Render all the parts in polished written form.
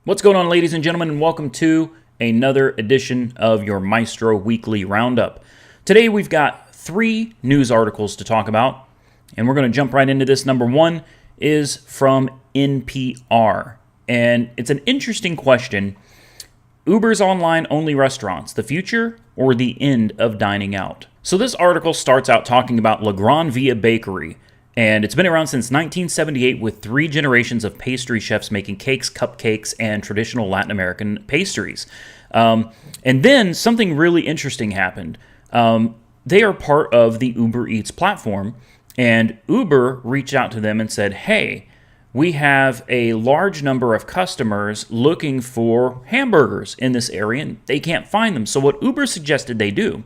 What's going on, ladies and gentlemen, and welcome to another edition of your Mystro Weekly Roundup. Today we've got 3 news articles to talk about, and we're going to jump right into this. Number 1 is from NPR, and it's an interesting question. Uber's online-only restaurants, the future or the end of dining out? So this article starts out talking about La Gran Via Bakery, and it's been around since 1978 with 3 generations of pastry chefs making cakes, cupcakes, and traditional Latin American pastries. And then something really interesting happened. They are part of the Uber Eats platform, and Uber reached out to them and said, hey, we have a large number of customers looking for hamburgers in this area, and they can't find them. So what Uber suggested they do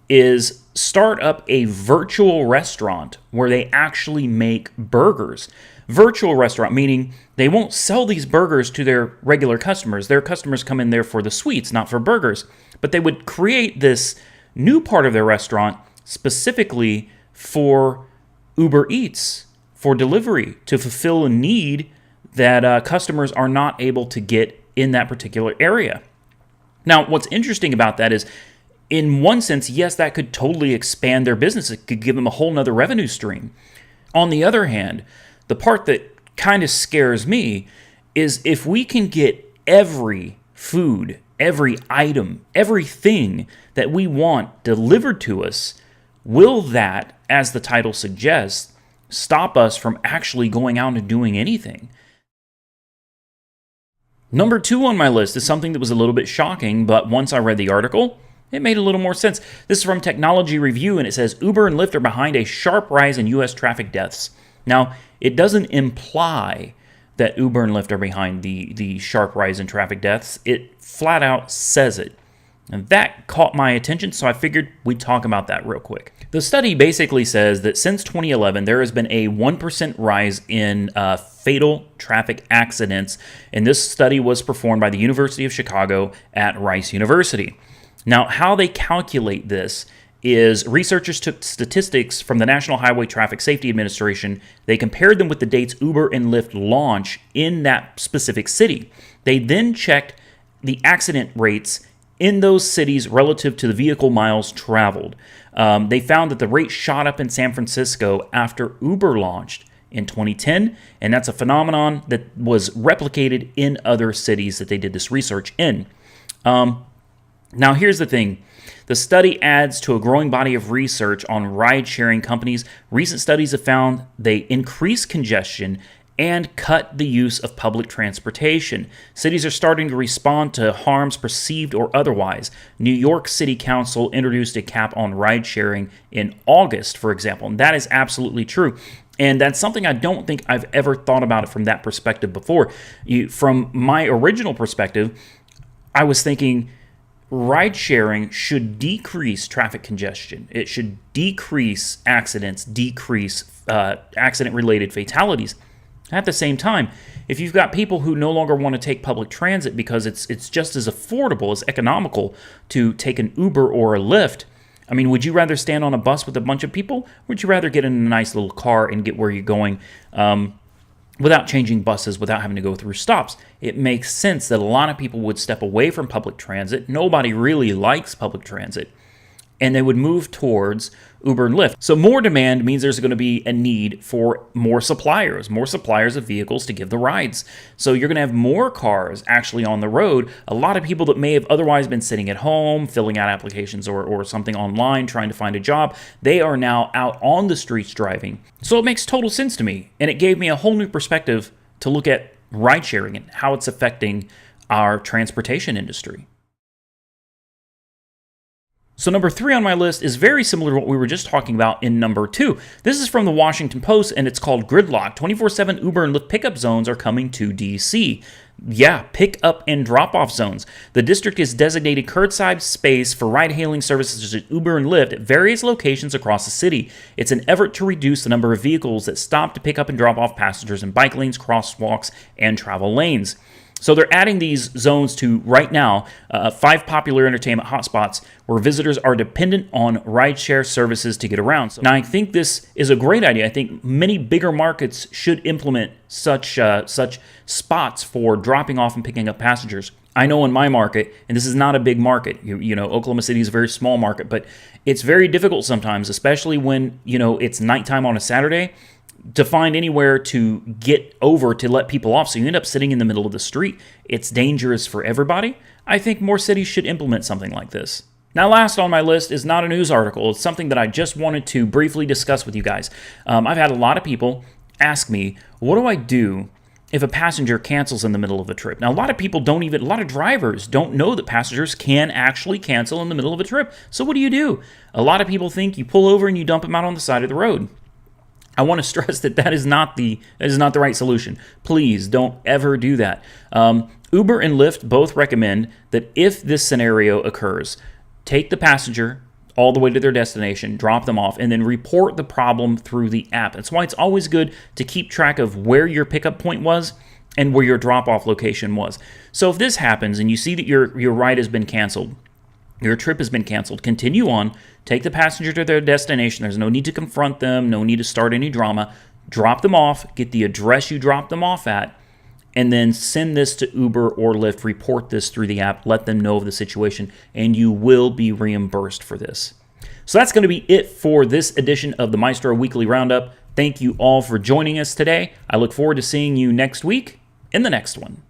is start up a virtual restaurant where they actually make burgers. Virtual restaurant, meaning they won't sell these burgers to their regular customers. Their customers come in there for the sweets, not for burgers. But they would create this new part of their restaurant specifically for Uber Eats, for delivery, to fulfill a need that customers are not able to get in that particular area. Now, what's interesting about that is, in one sense, yes, that could totally expand their business. It could give them a whole nother revenue stream. On the other hand, the part that kind of scares me is if we can get every food, every item, everything that we want delivered to us, will that, as the title suggests, stop us from actually going out and doing anything? Number 2 on my list is something that was a little bit shocking, but once I read the article, it made a little more sense. This is from Technology Review, and it says, Uber and Lyft are behind a sharp rise in U.S. traffic deaths. Now, it doesn't imply that Uber and Lyft are behind the sharp rise in traffic deaths. It flat out says it. And that caught my attention, so I figured we'd talk about that real quick. The study basically says that since 2011, there has been a 1% rise in fatal traffic accidents, and this study was performed by the University of Chicago at Rice University. Now, how they calculate this is researchers took statistics from the National Highway Traffic Safety Administration. They compared them with the dates Uber and Lyft launch in that specific city. They then checked the accident rates in those cities relative to the vehicle miles traveled. They found that the rate shot up in San Francisco after Uber launched in 2010, and that's a phenomenon that was replicated in other cities that they did this research in. Now, here's the thing. The study adds to a growing body of research on ride-sharing companies. Recent studies have found they increase congestion and cut the use of public transportation. Cities are starting to respond to harms perceived or otherwise. New York City Council introduced a cap on ride-sharing in August, for example, and that is absolutely true. And that's something I don't think I've ever thought about it from that perspective before. From my original perspective, I was thinking ride sharing should decrease traffic congestion. It should decrease accidents, decrease accident-related fatalities. At the same time, if you've got people who no longer want to take public transit because it's just as affordable, as economical to take an Uber or a Lyft, I mean, would you rather stand on a bus with a bunch of people? Or would you rather get in a nice little car and get where you're going without changing buses, without having to go through stops? It makes sense that a lot of people would step away from public transit. Nobody really likes public transit. And they would move towards Uber and Lyft. So more demand means there's going to be a need for more suppliers of vehicles to give the rides. So you're going to have more cars actually on the road. A lot of people that may have otherwise been sitting at home, filling out applications or something online, trying to find a job, they are now out on the streets driving. So it makes total sense to me. And it gave me a whole new perspective to look at ride sharing and how it's affecting our transportation industry. So number 3 on my list is very similar to what we were just talking about in number 2. This is from the Washington Post, and it's called Gridlock. 24/7 Uber and Lyft pickup zones are coming to D.C. Yeah, pick up and drop off zones. The district is designated curbside space for ride-hailing services such as Uber and Lyft at various locations across the city. It's an effort to reduce the number of vehicles that stop to pick up and drop off passengers in bike lanes, crosswalks, and travel lanes. So they're adding these zones to, right now, 5 popular entertainment hotspots where visitors are dependent on rideshare services to get around. So now, I think this is a great idea. I think many bigger markets should implement such spots for dropping off and picking up passengers. I know in my market, and this is not a big market, you know, Oklahoma City is a very small market, but it's very difficult sometimes, especially when, you know, it's nighttime on a Saturday, to find anywhere to get over to let people off. So you end up sitting in the middle of the street. It's dangerous for everybody. I think more cities should implement something like this. Now, last on my list is not a news article. It's something that I just wanted to briefly discuss with you guys. I've had a lot of people ask me, what do I do if a passenger cancels in the middle of a trip? Now, a lot of drivers don't know that passengers can actually cancel in the middle of a trip. So what do? A lot of people think you pull over and you dump them out on the side of the road. I want to stress that is not the right solution. Please don't ever do that. Uber and Lyft both recommend that if this scenario occurs, take the passenger all the way to their destination, drop them off, and then report the problem through the app. That's why it's always good to keep track of where your pickup point was and where your drop-off location was. So if this happens and you see that your ride has been canceled, your trip has been canceled, continue on, take the passenger to their destination. There's no need to confront them, no need to start any drama. Drop them off, get the address you dropped them off at, and then send this to Uber or Lyft, report this through the app, let them know of the situation, and you will be reimbursed for this. So that's going to be it for this edition of the Mystro Weekly Roundup. Thank you all for joining us today. I look forward to seeing you next week in the next one.